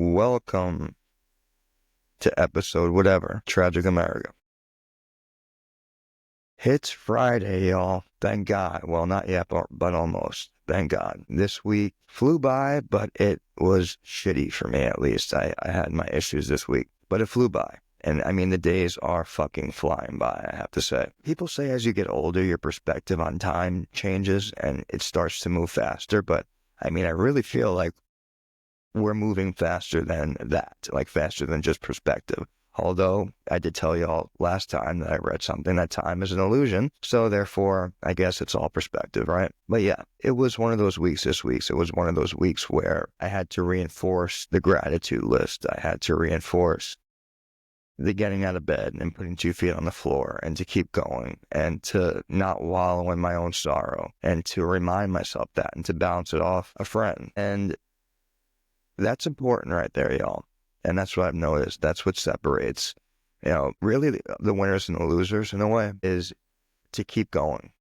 Welcome to episode whatever, Tragicamerica. It's Friday, y'all. Thank God. Well, not yet, but almost. Thank God. This week flew by, but it was shitty for me at least. I had my issues this week, but it flew by. And I mean, the days are fucking flying by, I have to say. People say as you get older, your perspective on time changes and it starts to move faster. But I mean, I really feel like we're moving faster than that, like faster than just perspective. Although I did tell y'all last time that I read something that time is an illusion. So therefore, I guess it's all perspective, right? But yeah, it was one of those weeks this week. It was one of those weeks where I had to reinforce the gratitude list. I had to reinforce the getting out of bed and putting 2 feet on the floor and to keep going and to not wallow in my own sorrow and to remind myself that and to bounce it off a friend. And that's important right there, y'all. And that's what I've noticed. That's what separates, really the winners and the losers in a way is to keep going.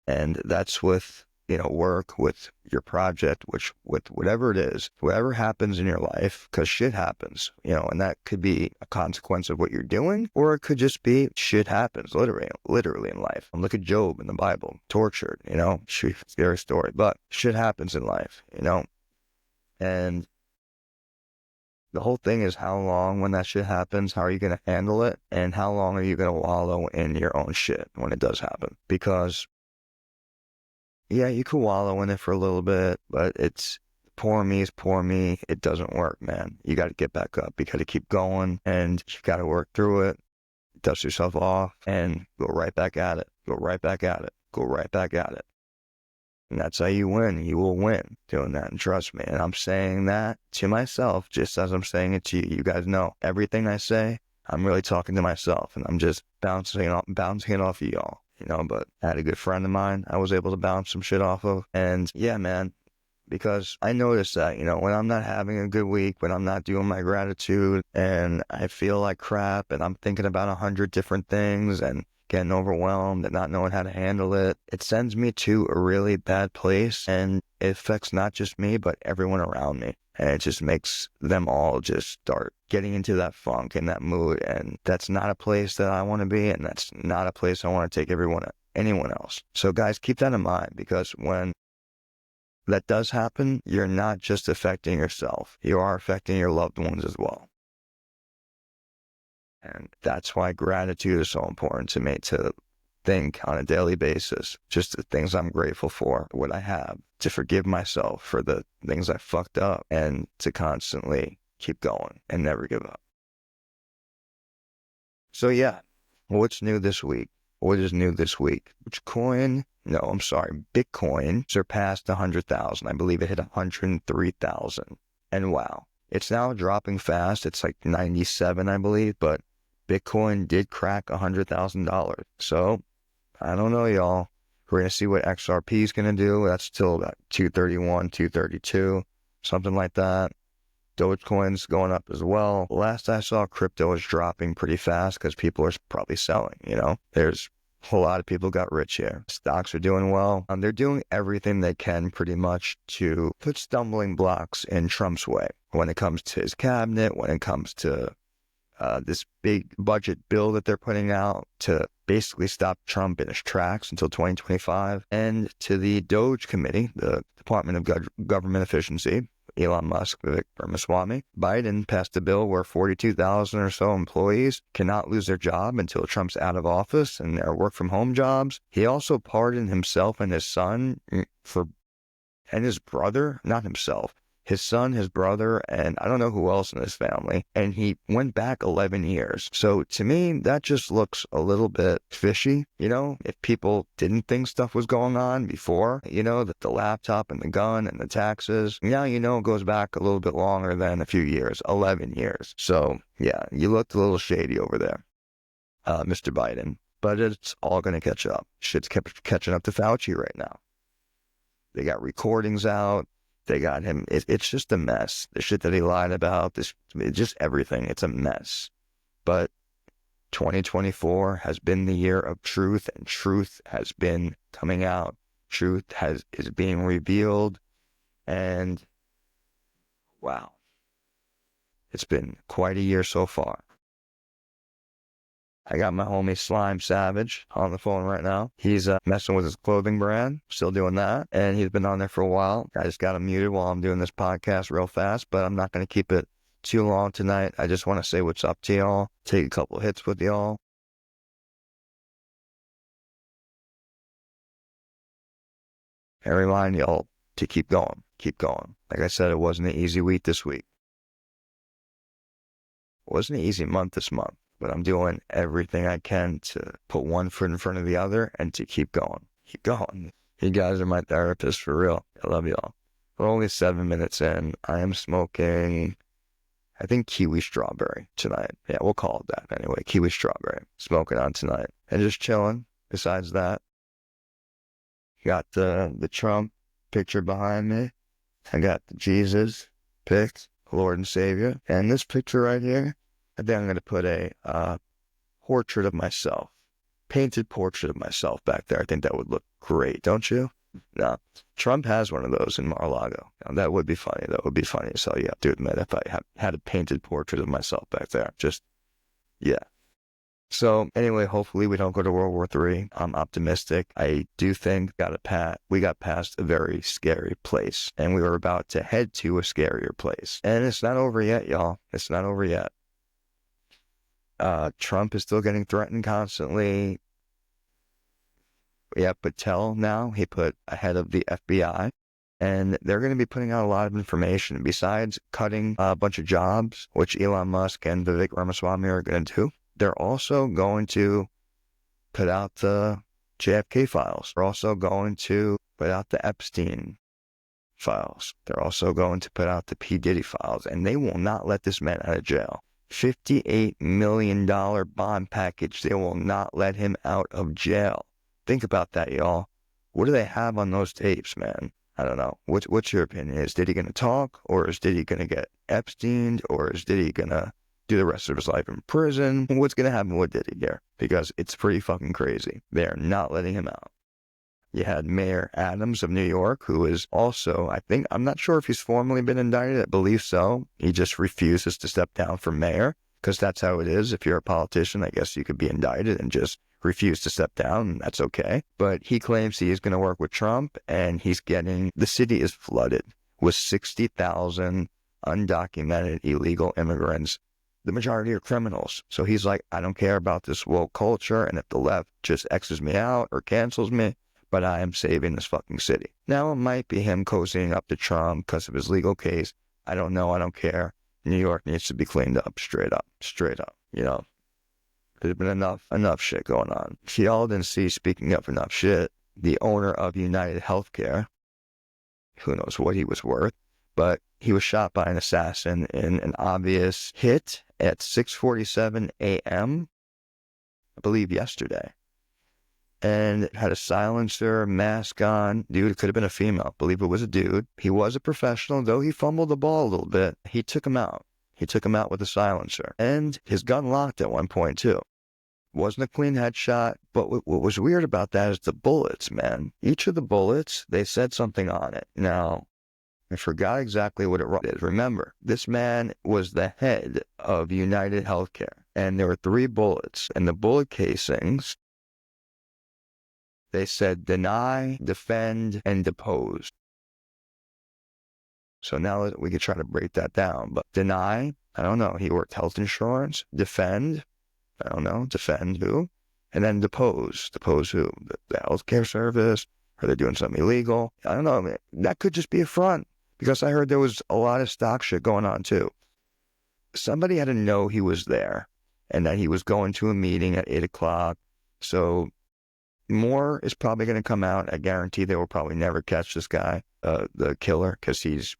And that's with, work, with your project, with whatever it is, whatever happens in your life, because shit happens, and that could be a consequence of what you're doing, or it could just be shit happens, literally in life. Look at Job in the Bible, tortured, scary story, but shit happens in life, and the whole thing is how long when that shit happens, how are you going to handle it? And how long are you going to wallow in your own shit when it does happen? Because, yeah, you can wallow in it for a little bit, but it's poor me is poor me. It doesn't work, man. You got to get back up. You got to keep going and you got to work through it. Dust yourself off and go right back at it. Go right back at it. Go right back at it. And that's how you win. You will win doing that. And trust me. And I'm saying that to myself, just as I'm saying it to you. You guys know everything I say, I'm really talking to myself and I'm just bouncing it off of y'all, but I had a good friend of mine I was able to bounce some shit off of. And yeah, man, because I noticed that, when I'm not having a good week, when I'm not doing my gratitude and I feel like crap and I'm thinking about 100 different things and getting overwhelmed and not knowing how to handle it, it sends me to a really bad place and it affects not just me, but everyone around me. And it just makes them all just start getting into that funk and that mood. And that's not a place that I want to be. And that's not a place I want to take anyone else. So guys, keep that in mind because when that does happen, you're not just affecting yourself. You are affecting your loved ones as well. And that's why gratitude is so important to me, to think on a daily basis, just the things I'm grateful for, what I have, to forgive myself for the things I fucked up, and to constantly keep going and never give up. So yeah, what's new this week? What is new this week? Bitcoin surpassed 100,000. I believe it hit 103,000. And wow, it's now dropping fast. It's like 97, I believe, but Bitcoin did crack $100,000. So I don't know, y'all. We're going to see what XRP is going to do. That's still about 231, 232, something like that. Dogecoin's going up as well. Last I saw, crypto is dropping pretty fast because people are probably selling, There's a lot of people got rich here. Stocks are doing well. They're doing everything they can pretty much to put stumbling blocks in Trump's way when it comes to his cabinet, when it comes to this big budget bill that they're putting out to basically stop Trump in his tracks until 2025, and to the Doge Committee, the Department of Government Efficiency, Elon Musk, Vivek Ramaswamy. Biden passed a bill where 42,000 or so employees cannot lose their job until Trump's out of office and their work from home jobs. He also pardoned himself and his son and his brother, not himself, his son, his brother, and I don't know who else in his family. And he went back 11 years. So to me, that just looks a little bit fishy. If people didn't think stuff was going on before, the laptop and the gun and the taxes, now, it goes back a little bit longer than a few years, 11 years. So yeah, you looked a little shady over there, Mr. Biden. But it's all going to catch up. Shit's catching up to Fauci right now. They got recordings out. They got him. It's just a mess. The shit that he lied about, just everything. It's a mess. But 2024 has been the year of truth, and truth has been coming out. Truth is being revealed, and wow, It's been quite a year so far. I got my homie Slime Savage on the phone right now. He's messing with his clothing brand, still doing that, and he's been on there for a while. I just got him muted while I'm doing this podcast real fast, but I'm not going to keep it too long tonight. I just want to say what's up to y'all, take a couple hits with y'all. And remind y'all to keep going, keep going. Like I said, it wasn't an easy week this week. It wasn't an easy month this month, but I'm doing everything I can to put one foot in front of the other and to keep going. Keep going. You guys are my therapist for real. I love y'all. We're only 7 minutes in. I am smoking, I think, kiwi strawberry tonight. Yeah, we'll call it that anyway. Kiwi strawberry. Smoking on tonight. And just chilling. Besides that, got the Trump picture behind me. I got the Jesus pic, Lord and Savior. And this picture right here, I think I'm going to put a portrait of myself, painted portrait of myself back there. I think that would look great, don't you? No. Trump has one of those in Mar-a-Lago. Now, that would be funny. That would be funny. So, yeah, to admit, if I had a painted portrait of myself back there. Just, yeah. So anyway, hopefully we don't go to World War III. I'm optimistic. I do think we got past a very scary place, and we were about to head to a scarier place. And it's not over yet, y'all. It's not over yet. Trump is still getting threatened constantly. We have Patel now. He put ahead of the FBI, and they're going to be putting out a lot of information. Besides cutting a bunch of jobs, which Elon Musk and Vivek Ramaswamy are going to do, they're also going to put out the JFK files. They're also going to put out the Epstein files. They're also going to put out the P. Diddy files, and they will not let this man out of jail. $58 million bond package. They will not let him out of jail. Think about that, y'all. What do they have on those tapes, man? I don't know. What's your opinion? Is Diddy going to talk, or is Diddy going to get Epsteined, or is Diddy going to do the rest of his life in prison? What's going to happen with Diddy here? Because it's pretty fucking crazy. They're not letting him out. You had Mayor Adams of New York, who is also, I'm not sure if he's formally been indicted. I believe so. He just refuses to step down for mayor, because that's how it is. If you're a politician, I guess you could be indicted and just refuse to step down, and that's okay. But he claims he is going to work with Trump, and the city is flooded with 60,000 undocumented illegal immigrants. The majority are criminals. So he's like, I don't care about this woke culture, and if the left just X's me out or cancels me, but I am saving this fucking city. Now, it might be him cozying up to Trump because of his legal case. I don't know. I don't care. New York needs to be cleaned up, straight up, you know. There's been enough shit going on. If y'all didn't see, speaking of enough shit, the owner of United Healthcare, who knows what he was worth, but he was shot by an assassin in an obvious hit at 6:47 a.m., I believe yesterday. And had a silencer, mask on. Dude, it could have been a female. I believe it was a dude. He was a professional, though he fumbled the ball a little bit. He took him out. He took him out with a silencer. And his gun locked at one point, too. Wasn't a clean headshot, but what was weird about that is the bullets, man. Each of the bullets, they said something on it. Now, I forgot exactly what it is. Remember, this man was the head of United Healthcare, and there were 3 bullets, and the bullet casings, they said deny, defend, and depose. So now we could try to break that down. But deny, I don't know. He worked health insurance. Defend, I don't know. Defend who? And then depose. Depose who? The healthcare service? Are they doing something illegal? I don't know. That could just be a front, because I heard there was a lot of stock shit going on too. Somebody had to know he was there and that he was going to a meeting at 8 o'clock. So more is probably going to come out. I guarantee they will probably never catch this guy, the killer, because he's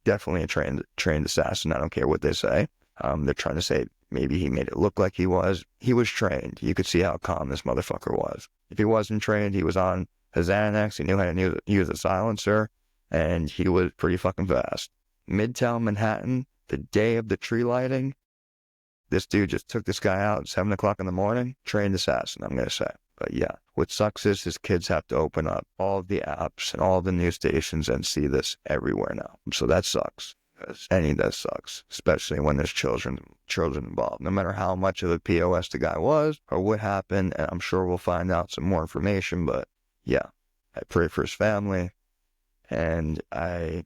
definitely a trained assassin. I don't care what they say. They're trying to say maybe he made it look like he was. He was trained. You could see how calm this motherfucker was. If he wasn't trained, he was on his Xanax. He knew how to use a silencer, and he was pretty fucking fast. Midtown Manhattan, the day of the tree lighting, this dude just took this guy out at 7 o'clock in the morning. Trained assassin, I'm going to say. But yeah, what sucks is his kids have to open up all of the apps and all the news stations and see this everywhere now. So that sucks. because any of that sucks, especially when there's children involved. No matter how much of a POS the guy was or what happened, and I'm sure we'll find out some more information, but yeah, I pray for his family, and I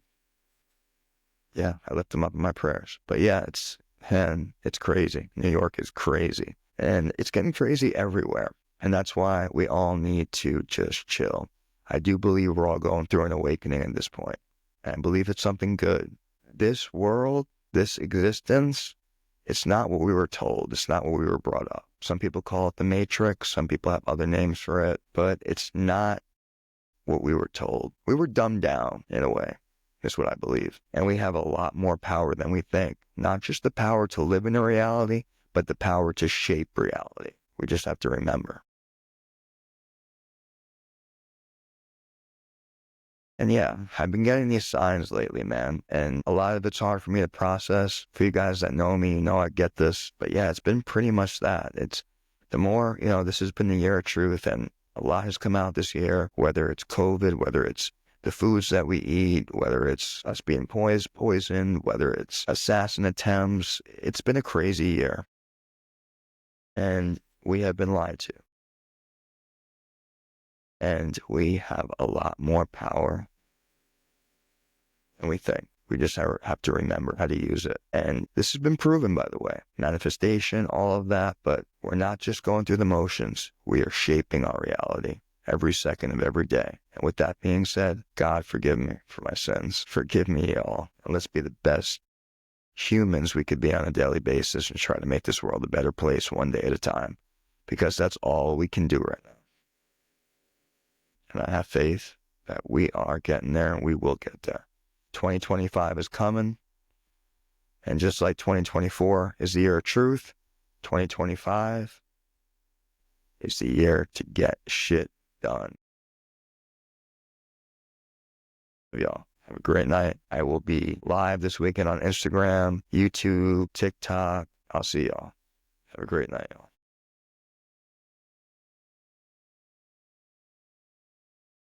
lift him up in my prayers. But yeah, it's crazy. New York is crazy, and it's getting crazy everywhere. And that's why we all need to just chill. I do believe we're all going through an awakening at this point. And I believe it's something good. This world, this existence, it's not what we were told. It's not what we were brought up. Some people call it the Matrix. Some people have other names for it. But it's not what we were told. We were dumbed down in a way. Is what I believe. And we have a lot more power than we think. Not just the power to live in a reality, but the power to shape reality. We just have to remember. And yeah, I've been getting these signs lately, man. And a lot of it's hard for me to process. For you guys that know me, you know I get this. But yeah, it's been pretty much that. It's the more, this has been the year of truth, and a lot has come out this year, whether it's COVID, whether it's the foods that we eat, whether it's us being poisoned, whether it's assassin attempts. It's been a crazy year. And we have been lied to. And we have a lot more power than we think. We just have to remember how to use it. And this has been proven, by the way. Manifestation, all of that. But we're not just going through the motions. We are shaping our reality every second of every day. And with that being said, God, forgive me for my sins. Forgive me, y'all. And let's be the best humans we could be on a daily basis and try to make this world a better place one day at a time. Because that's all we can do right now. And I have faith that we are getting there and we will get there. 2025 is coming. And just like 2024 is the year of truth, 2025 is the year to get shit done. Y'all, have a great night. I will be live this weekend on Instagram, YouTube, TikTok. I'll see y'all. Have a great night, y'all.